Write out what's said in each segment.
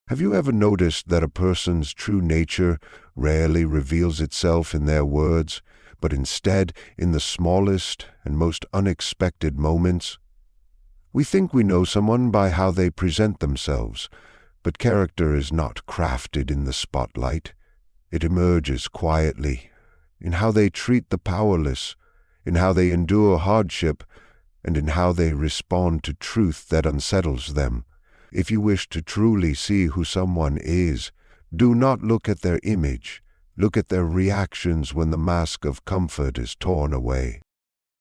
Have you ever noticed that a person's true nature rarely reveals itself in their words, but instead in the smallest and most unexpected moments? We think we know someone by how they present themselves, but character is not crafted in the spotlight. It emerges quietly, in how they treat the powerless, in how they endure hardship, and in how they respond to truth that unsettles them. If you wish to truly see who someone is, do not look at their image. Look at their reactions when the mask of comfort is torn away.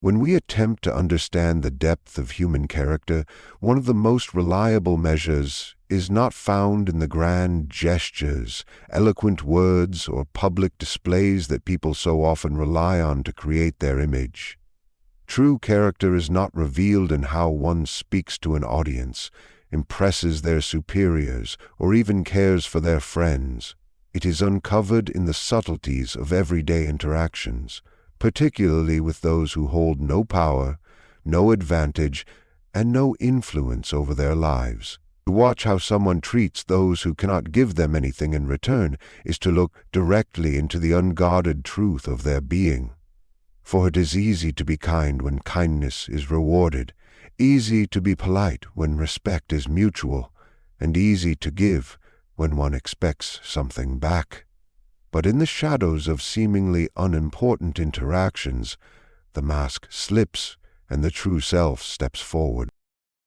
When we attempt to understand the depth of human character, one of the most reliable measures is not found in the grand gestures, eloquent words, or public displays that people so often rely on to create their image. True character is not revealed in how one speaks to an audience, impresses their superiors, or even cares for their friends. It is uncovered in the subtleties of everyday interactions, particularly with those who hold no power, no advantage, and no influence over their lives. To watch how someone treats those who cannot give them anything in return is to look directly into the unguarded truth of their being. For it is easy to be kind when kindness is rewarded, easy to be polite when respect is mutual, and easy to give when one expects something back. But in the shadows of seemingly unimportant interactions, the mask slips and the true self steps forward.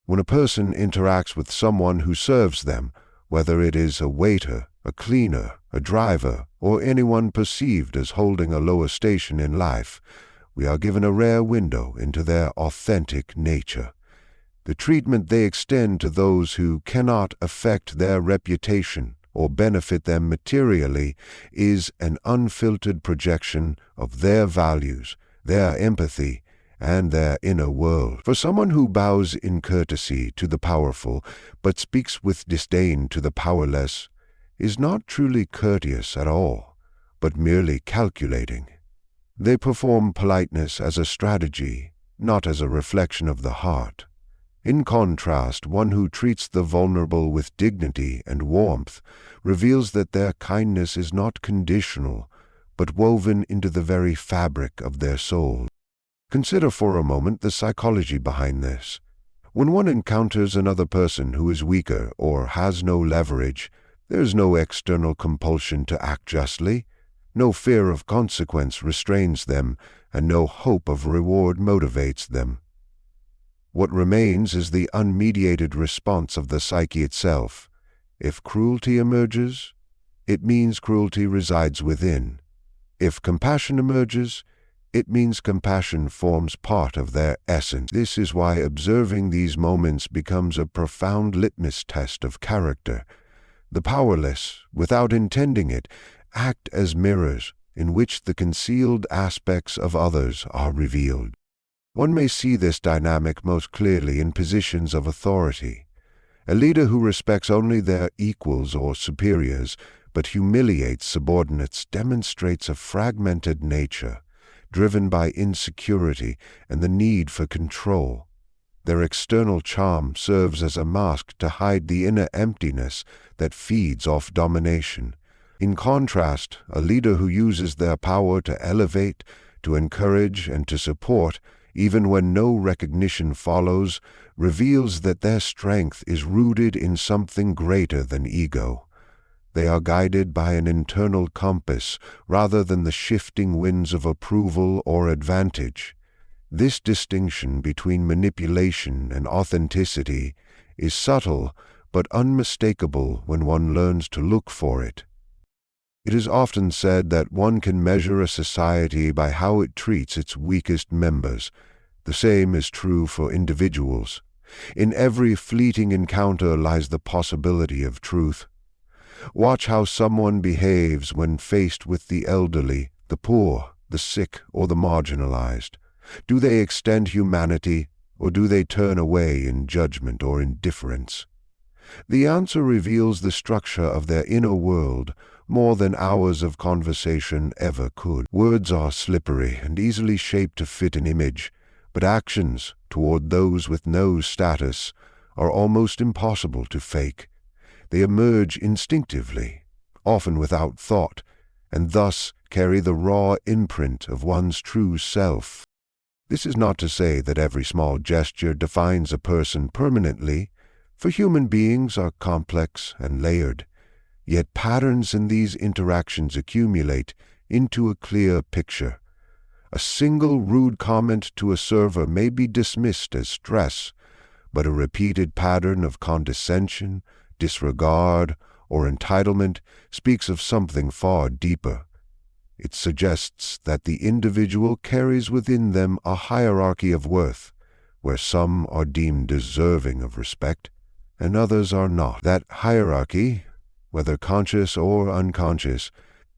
When a person interacts with someone who serves them, whether it is a waiter, a cleaner, a driver, or anyone perceived as holding a lower station in life, we are given a rare window into their authentic nature. The treatment they extend to those who cannot affect their reputation or benefit them materially is an unfiltered projection of their values, their empathy, and their inner world. For someone who bows in courtesy to the powerful, but speaks with disdain to the powerless, is not truly courteous at all, but merely calculating. They perform politeness as a strategy, not as a reflection of the heart. In contrast, one who treats the vulnerable with dignity and warmth reveals that their kindness is not conditional, but woven into the very fabric of their soul. Consider for a moment the psychology behind this. When one encounters another person who is weaker or has no leverage, there is no external compulsion to act justly, no fear of consequence restrains them, and no hope of reward motivates them. What remains is the unmediated response of the psyche itself. If cruelty emerges, it means cruelty resides within. If compassion emerges, it means compassion forms part of their essence. This is why observing these moments becomes a profound litmus test of character. The powerless, without intending it, act as mirrors in which the concealed aspects of others are revealed. One may see this dynamic most clearly in positions of authority. A leader who respects only their equals or superiors, but humiliates subordinates, demonstrates a fragmented nature, driven by insecurity and the need for control. Their external charm serves as a mask to hide the inner emptiness that feeds off domination. In contrast, a leader who uses their power to elevate, to encourage, and to support, even when no recognition follows, reveals that their strength is rooted in something greater than ego. They are guided by an internal compass rather than the shifting winds of approval or advantage. This distinction between manipulation and authenticity is subtle but unmistakable when one learns to look for it. It is often said that one can measure a society by how it treats its weakest members. The same is true for individuals. In every fleeting encounter lies the possibility of truth. Watch how someone behaves when faced with the elderly, the poor, the sick, or the marginalized. Do they extend humanity, or do they turn away in judgment or indifference? The answer reveals the structure of their inner world more than hours of conversation ever could. Words are slippery and easily shaped to fit an image, but actions toward those with no status are almost impossible to fake. They emerge instinctively, often without thought, and thus carry the raw imprint of one's true self. This is not to say that every small gesture defines a person permanently, for human beings are complex and layered, yet patterns in these interactions accumulate into a clear picture. A single rude comment to a server may be dismissed as stress, but a repeated pattern of condescension, disregard, or entitlement speaks of something far deeper. It suggests that the individual carries within them a hierarchy of worth, where some are deemed deserving of respect, and others are not. That hierarchy, whether conscious or unconscious,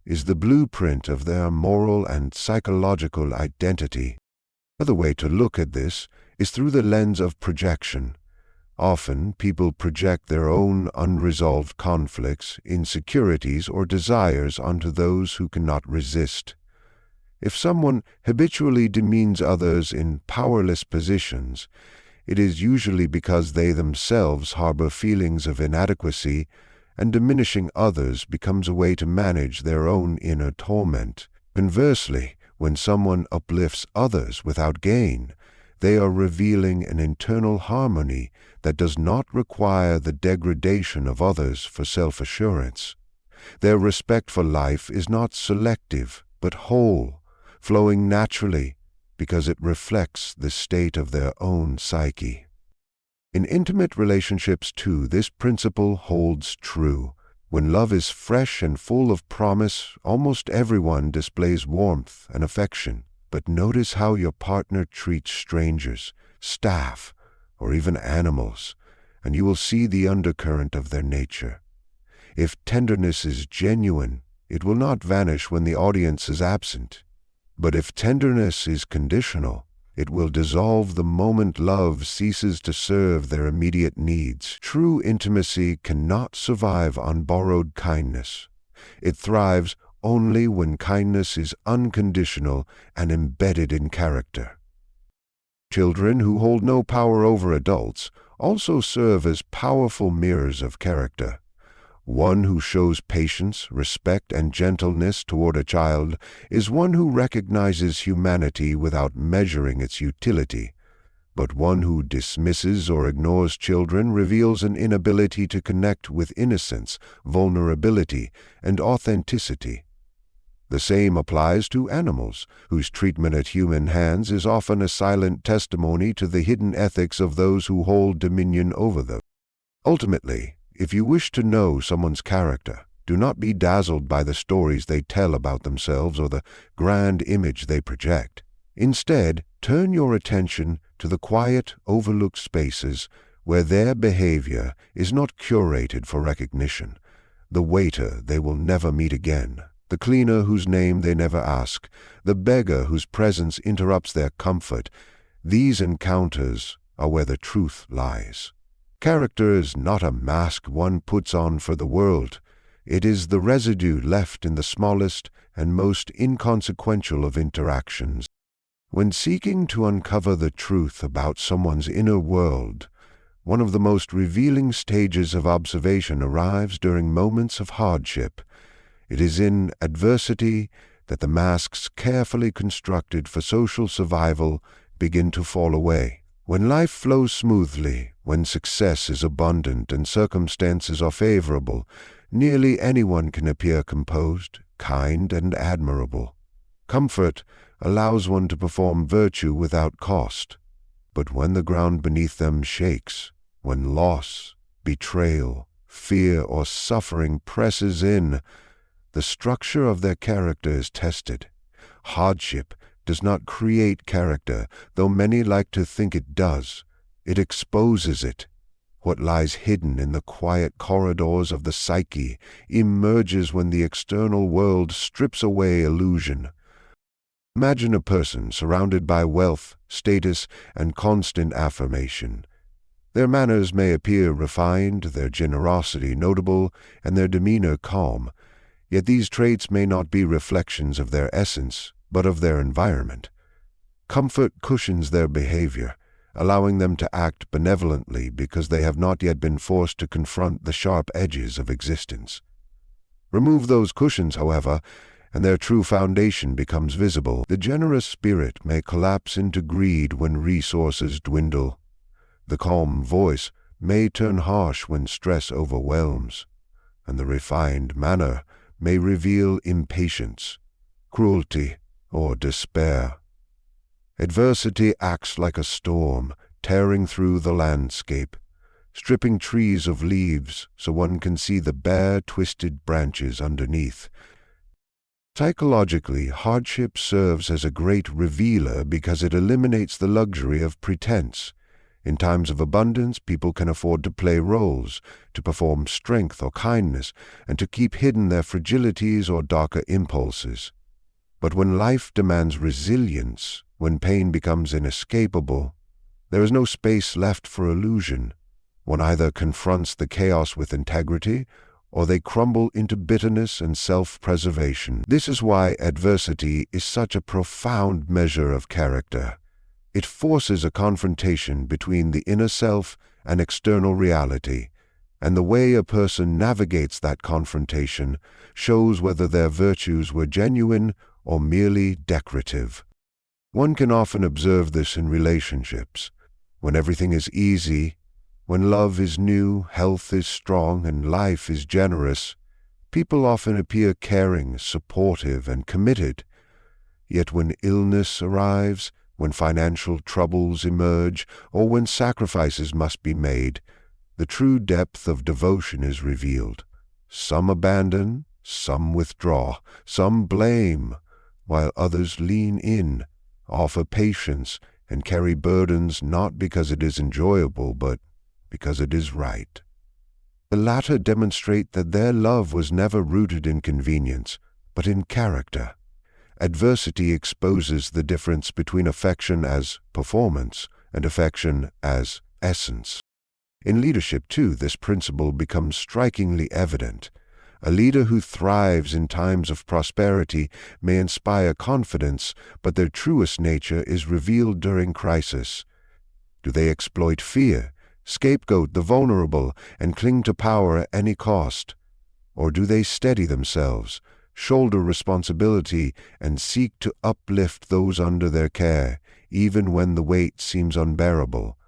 is the blueprint of their moral and psychological identity. Another way to look at this is through the lens of projection. Often people project their own unresolved conflicts, insecurities, or desires onto those who cannot resist. If someone habitually demeans others in powerless positions, it is usually because they themselves harbor feelings of inadequacy, and diminishing others becomes a way to manage their own inner torment. Conversely, when someone uplifts others without gain, they are revealing an internal harmony that does not require the degradation of others for self-assurance. Their respect for life is not selective, but whole, flowing naturally because it reflects the state of their own psyche. In intimate relationships, too, this principle holds true. When love is fresh and full of promise, almost everyone displays warmth and affection. But notice how your partner treats strangers, staff, or even animals, and you will see the undercurrent of their nature. If tenderness is genuine, it will not vanish when the audience is absent. But if tenderness is conditional, it will dissolve the moment love ceases to serve their immediate needs. True intimacy cannot survive on borrowed kindness. It thrives only when kindness is unconditional and embedded in character. Children who hold no power over adults also serve as powerful mirrors of character. One who shows patience, respect, and gentleness toward a child is one who recognizes humanity without measuring its utility. But one who dismisses or ignores children reveals an inability to connect with innocence, vulnerability, and authenticity. The same applies to animals, whose treatment at human hands is often a silent testimony to the hidden ethics of those who hold dominion over them. Ultimately, if you wish to know someone's character, do not be dazzled by the stories they tell about themselves or the grand image they project. Instead, turn your attention to the quiet, overlooked spaces where their behavior is not curated for recognition. The waiter they will never meet again, the cleaner whose name they never ask, the beggar whose presence interrupts their comfort. These encounters are where the truth lies. Character is not a mask one puts on for the world. It is the residue left in the smallest and most inconsequential of interactions. When seeking to uncover the truth about someone's inner world, one of the most revealing stages of observation arrives during moments of hardship. It is in adversity that the masks carefully constructed for social survival begin to fall away. When life flows smoothly, when success is abundant and circumstances are favorable, nearly anyone can appear composed, kind, and admirable. Comfort allows one to perform virtue without cost. But when the ground beneath them shakes, when loss, betrayal, fear, or suffering presses in, the structure of their character is tested. Hardship does not create character, though many like to think it does. It exposes it. What lies hidden in the quiet corridors of the psyche emerges when the external world strips away illusion. Imagine a person surrounded by wealth, status, and constant affirmation. Their manners may appear refined, their generosity notable, and their demeanor calm, yet these traits may not be reflections of their essence, but of their environment. Comfort cushions their behavior, allowing them to act benevolently because they have not yet been forced to confront the sharp edges of existence. Remove those cushions, however, and their true foundation becomes visible. The generous spirit may collapse into greed when resources dwindle. The calm voice may turn harsh when stress overwhelms, and the refined manner may reveal impatience, cruelty, or despair. Adversity acts like a storm, tearing through the landscape, stripping trees of leaves so one can see the bare, twisted branches underneath. Psychologically, hardship serves as a great revealer because it eliminates the luxury of pretense. In times of abundance, people can afford to play roles, to perform strength or kindness, and to keep hidden their fragilities or darker impulses. But when life demands resilience, when pain becomes inescapable, there is no space left for illusion. One either confronts the chaos with integrity, or they crumble into bitterness and self-preservation. This is why adversity is such a profound measure of character. It forces a confrontation between the inner self and external reality, and the way a person navigates that confrontation shows whether their virtues were genuine or merely decorative. One can often observe this in relationships. When everything is easy, when love is new, health is strong, and life is generous, people often appear caring, supportive, and committed. Yet when illness arrives, when financial troubles emerge, or when sacrifices must be made, the true depth of devotion is revealed. Some abandon, some withdraw, some blame, while others lean in, offer patience, and carry burdens not because it is enjoyable, but because it is right. The latter demonstrate that their love was never rooted in convenience, but in character. Adversity exposes the difference between affection as performance and affection as essence. In leadership, too, this principle becomes strikingly evident. A leader who thrives in times of prosperity may inspire confidence, but their truest nature is revealed during crisis. Do they exploit fear, scapegoat the vulnerable, and cling to power at any cost? Or do they steady themselves, shoulder responsibility, and seek to uplift those under their care, even when the weight seems unbearable?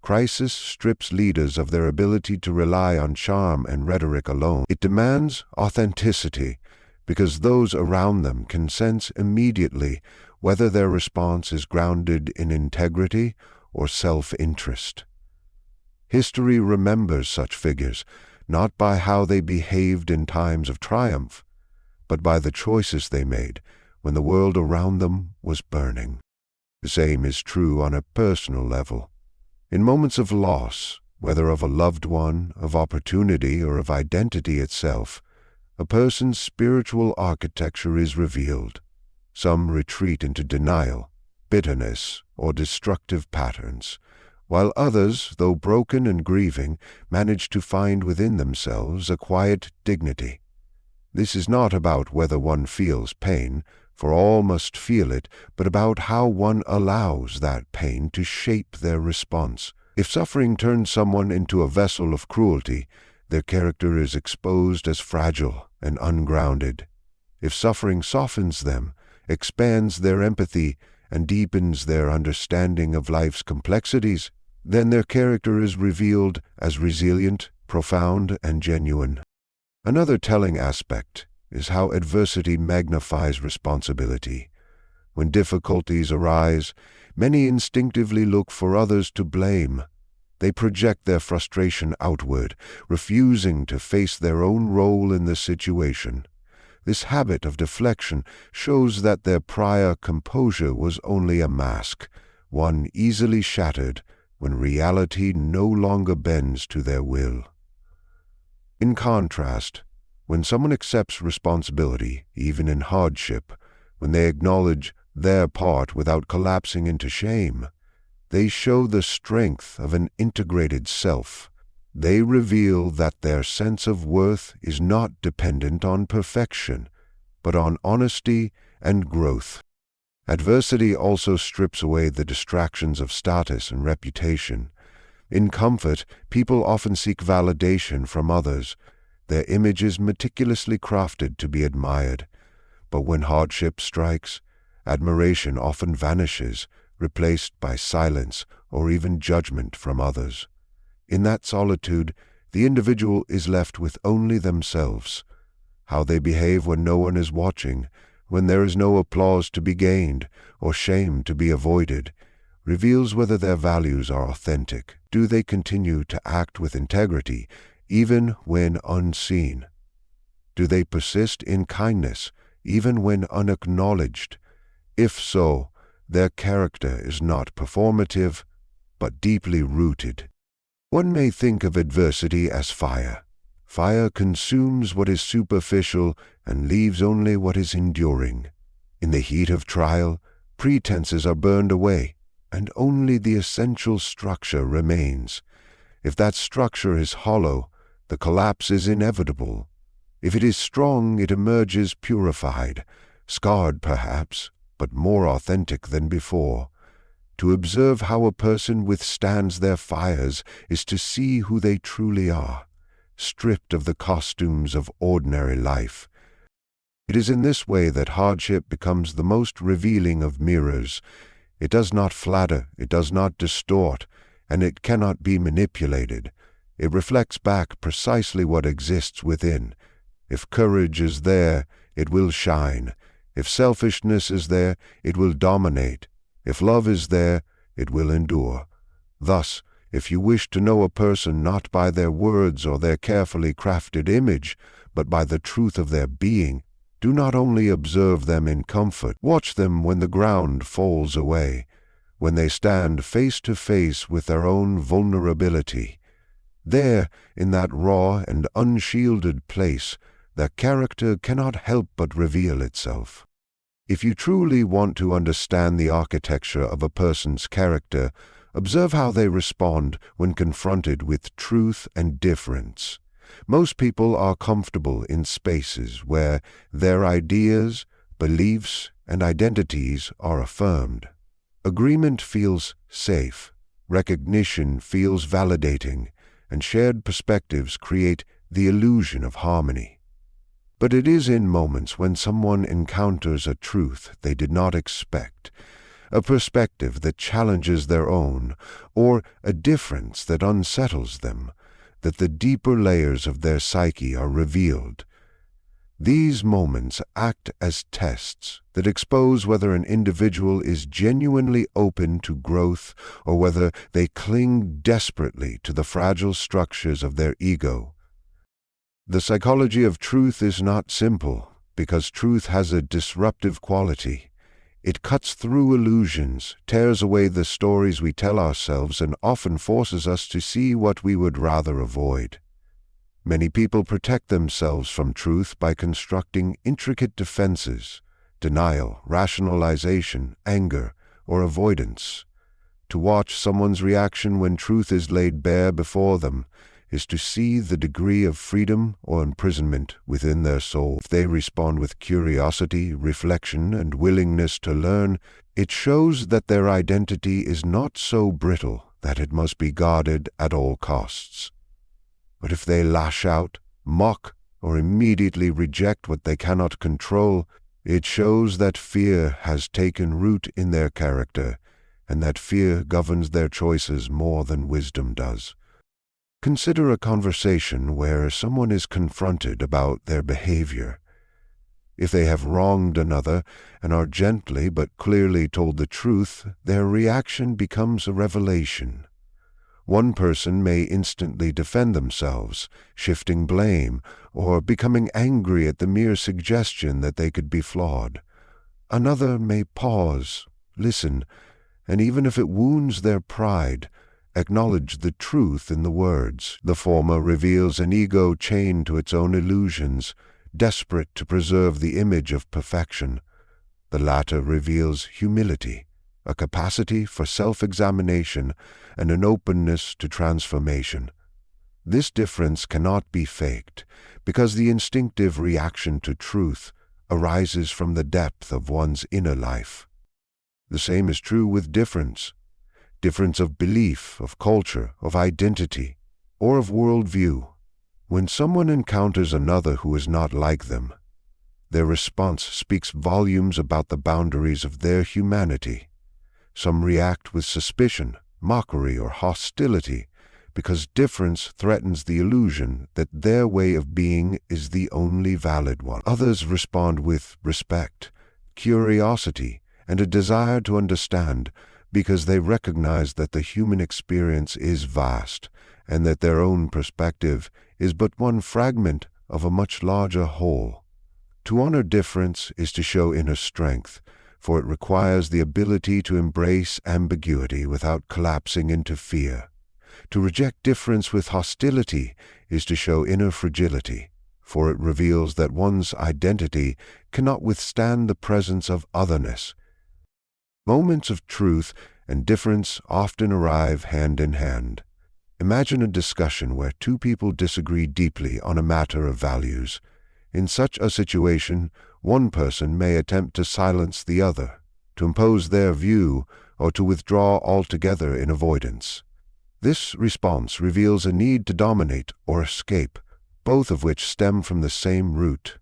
Crisis strips leaders of their ability to rely on charm and rhetoric alone. It demands authenticity, because those around them can sense immediately whether their response is grounded in integrity or self-interest. History remembers such figures, not by how they behaved in times of triumph, but by the choices they made when the world around them was burning. The same is true on a personal level. In moments of loss, whether of a loved one, of opportunity, or of identity itself, a person's spiritual architecture is revealed. Some retreat into denial, bitterness, or destructive patterns, while others, though broken and grieving, manage to find within themselves a quiet dignity. This is not about whether one feels pain, for all must feel it, but about how one allows that pain to shape their response. If suffering turns someone into a vessel of cruelty, their character is exposed as fragile and ungrounded. If suffering softens them, expands their empathy, and deepens their understanding of life's complexities, then their character is revealed as resilient, profound, and genuine. Another telling aspect is how adversity magnifies responsibility. When difficulties arise, many instinctively look for others to blame. They project their frustration outward, refusing to face their own role in the situation. This habit of deflection shows that their prior composure was only a mask, one easily shattered when reality no longer bends to their will. In contrast, when someone accepts responsibility, even in hardship, when they acknowledge their part without collapsing into shame, they show the strength of an integrated self. They reveal that their sense of worth is not dependent on perfection, but on honesty and growth. Adversity also strips away the distractions of status and reputation. In comfort, people often seek validation from others. Their image is meticulously crafted to be admired. But when hardship strikes, admiration often vanishes, replaced by silence or even judgment from others. In that solitude, the individual is left with only themselves. How they behave when no one is watching, when there is no applause to be gained or shame to be avoided, reveals whether their values are authentic. Do they continue to act with integrity, even when unseen? Do they persist in kindness, even when unacknowledged? If so, their character is not performative, but deeply rooted. One may think of adversity as fire. Fire consumes what is superficial and leaves only what is enduring. In the heat of trial, pretenses are burned away, and only the essential structure remains. If that structure is hollow, the collapse is inevitable. If it is strong, it emerges purified, scarred perhaps, but more authentic than before. To observe how a person withstands their fires is to see who they truly are, stripped of the costumes of ordinary life. It is in this way that hardship becomes the most revealing of mirrors. It does not flatter, it does not distort, and it cannot be manipulated. It reflects back precisely what exists within. If courage is there, it will shine. If selfishness is there, it will dominate. If love is there, it will endure. Thus, if you wish to know a person not by their words or their carefully crafted image, but by the truth of their being, do not only observe them in comfort, watch them when the ground falls away, when they stand face to face with their own vulnerability. There, in that raw and unshielded place, their character cannot help but reveal itself. If you truly want to understand the architecture of a person's character, observe how they respond when confronted with truth and difference. Most people are comfortable in spaces where their ideas, beliefs, and identities are affirmed. Agreement feels safe, recognition feels validating, and shared perspectives create the illusion of harmony. But it is in moments when someone encounters a truth they did not expect, a perspective that challenges their own, or a difference that unsettles them, that the deeper layers of their psyche are revealed. These moments act as tests that expose whether an individual is genuinely open to growth or whether they cling desperately to the fragile structures of their ego. The psychology of truth is not simple, because truth has a disruptive quality. It cuts through illusions, tears away the stories we tell ourselves, and often forces us to see what we would rather avoid. Many people protect themselves from truth by constructing intricate defenses: denial, rationalization, anger, or avoidance. To watch someone's reaction when truth is laid bare before them is to see the degree of freedom or imprisonment within their soul. If they respond with curiosity, reflection, and willingness to learn, it shows that their identity is not so brittle that it must be guarded at all costs. But if they lash out, mock, or immediately reject what they cannot control, it shows that fear has taken root in their character, and that fear governs their choices more than wisdom does. Consider a conversation where someone is confronted about their behavior. If they have wronged another and are gently but clearly told the truth, their reaction becomes a revelation. One person may instantly defend themselves, shifting blame, or becoming angry at the mere suggestion that they could be flawed. Another may pause, listen, and even if it wounds their pride, acknowledge the truth in the words. The former reveals an ego chained to its own illusions, desperate to preserve the image of perfection. The latter reveals humility, a capacity for self-examination, and an openness to transformation. This difference cannot be faked, because the instinctive reaction to truth arises from the depth of one's inner life. The same is true with difference. Difference of belief, of culture, of identity, or of worldview. When someone encounters another who is not like them, their response speaks volumes about the boundaries of their humanity. Some react with suspicion, mockery, or hostility because difference threatens the illusion that their way of being is the only valid one. Others respond with respect, curiosity, and a desire to understand because they recognize that the human experience is vast and that their own perspective is but one fragment of a much larger whole. To honor difference is to show inner strength, for it requires the ability to embrace ambiguity without collapsing into fear. To reject difference with hostility is to show inner fragility, for it reveals that one's identity cannot withstand the presence of otherness. Moments of truth and difference often arrive hand in hand. Imagine a discussion where two people disagree deeply on a matter of values. In such a situation, one person may attempt to silence the other, to impose their view, or to withdraw altogether in avoidance. This response reveals a need to dominate or escape, both of which stem from the same root,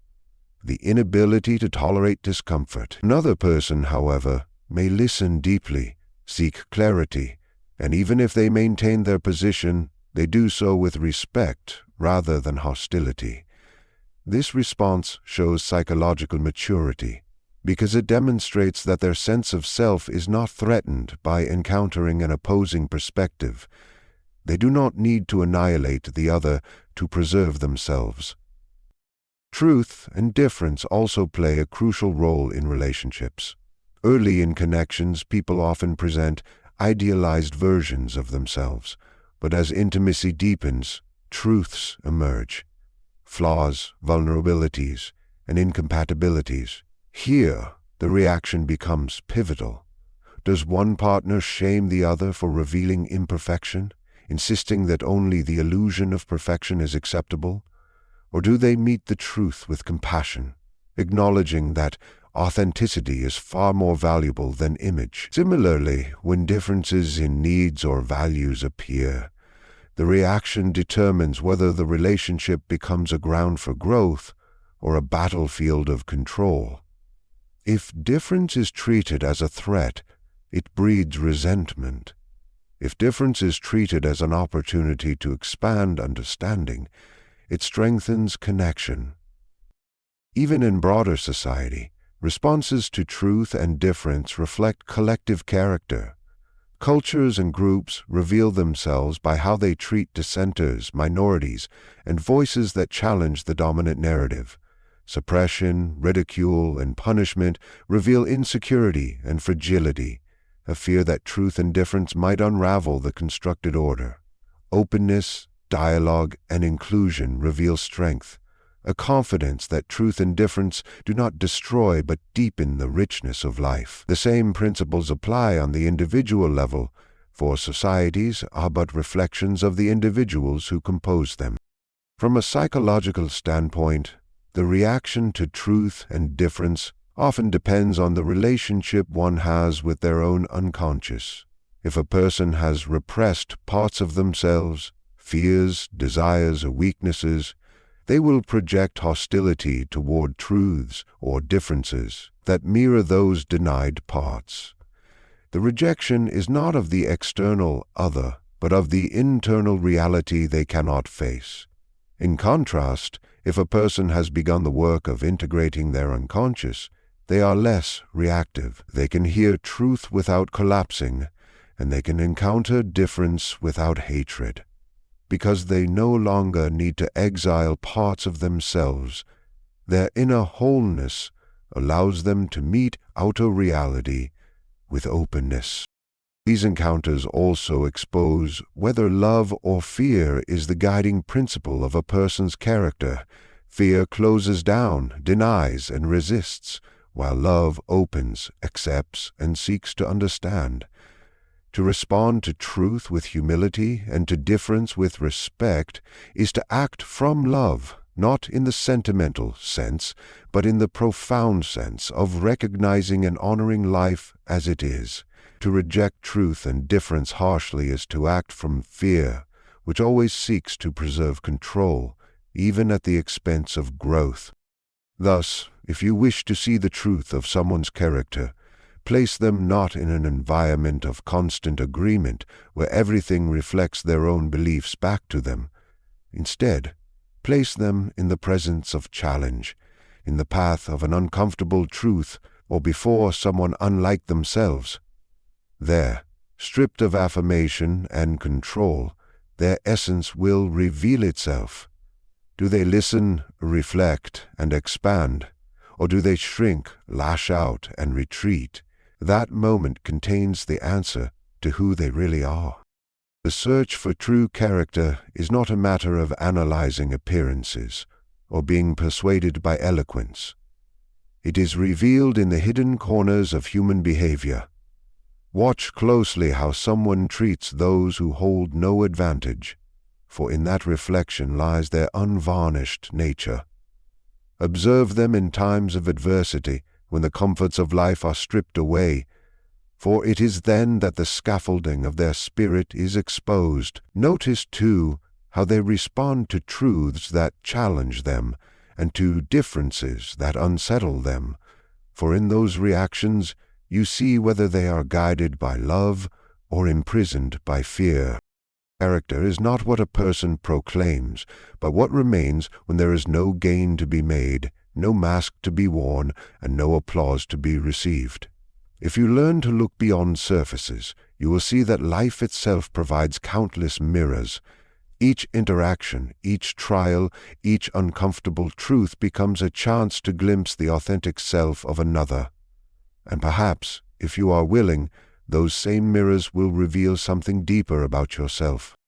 the inability to tolerate discomfort. Another person, however, may listen deeply, seek clarity, and even if they maintain their position, they do so with respect rather than hostility. This response shows psychological maturity because it demonstrates that their sense of self is not threatened by encountering an opposing perspective. They do not need to annihilate the other to preserve themselves. Truth and difference also play a crucial role in relationships. Early in connections, people often present idealized versions of themselves, but as intimacy deepens, truths emerge. Flaws, vulnerabilities, and incompatibilities. Here, the reaction becomes pivotal. Does one partner shame the other for revealing imperfection, insisting that only the illusion of perfection is acceptable? Or do they meet the truth with compassion, acknowledging that authenticity is far more valuable than image? Similarly, when differences in needs or values appear, the reaction determines whether the relationship becomes a ground for growth or a battlefield of control. If difference is treated as a threat, it breeds resentment. If difference is treated as an opportunity to expand understanding, it strengthens connection. Even in broader society, responses to truth and difference reflect collective character. Cultures and groups reveal themselves by how they treat dissenters, minorities, and voices that challenge the dominant narrative. Suppression, ridicule, and punishment reveal insecurity and fragility, a fear that truth and difference might unravel the constructed order. Openness, dialogue, and inclusion reveal strength, a confidence that truth and difference do not destroy but deepen the richness of life. The same principles apply on the individual level, for societies are but reflections of the individuals who compose them. From a psychological standpoint, the reaction to truth and difference often depends on the relationship one has with their own unconscious. If a person has repressed parts of themselves, fears, desires, or weaknesses, they will project hostility toward truths or differences that mirror those denied parts. The rejection is not of the external other, but of the internal reality they cannot face. In contrast, if a person has begun the work of integrating their unconscious, they are less reactive. They can hear truth without collapsing, and they can encounter difference without hatred. Because they no longer need to exile parts of themselves, their inner wholeness allows them to meet outer reality with openness. These encounters also expose whether love or fear is the guiding principle of a person's character. Fear closes down, denies, and resists, while love opens, accepts, and seeks to understand. To respond to truth with humility and to difference with respect is to act from love, not in the sentimental sense, but in the profound sense of recognizing and honoring life as it is. To reject truth and difference harshly is to act from fear, which always seeks to preserve control, even at the expense of growth. Thus, if you wish to see the truth of someone's character, place them not in an environment of constant agreement where everything reflects their own beliefs back to them. Instead, place them in the presence of challenge, in the path of an uncomfortable truth, or before someone unlike themselves. There, stripped of affirmation and control, their essence will reveal itself. Do they listen, reflect, and expand, or do they shrink, lash out, and retreat? That moment contains the answer to who they really are. The search for true character is not a matter of analyzing appearances or being persuaded by eloquence. It is revealed in the hidden corners of human behavior. Watch closely how someone treats those who hold no advantage, for in that reflection lies their unvarnished nature. Observe them in times of adversity, when the comforts of life are stripped away, for it is then that the scaffolding of their spirit is exposed. Notice, too, how they respond to truths that challenge them, and to differences that unsettle them, for in those reactions you see whether they are guided by love or imprisoned by fear. Character is not what a person proclaims, but what remains when there is no gain to be made, no mask to be worn, and no applause to be received. If you learn to look beyond surfaces, you will see that life itself provides countless mirrors. Each interaction, each trial, each uncomfortable truth becomes a chance to glimpse the authentic self of another. And perhaps, if you are willing, those same mirrors will reveal something deeper about yourself.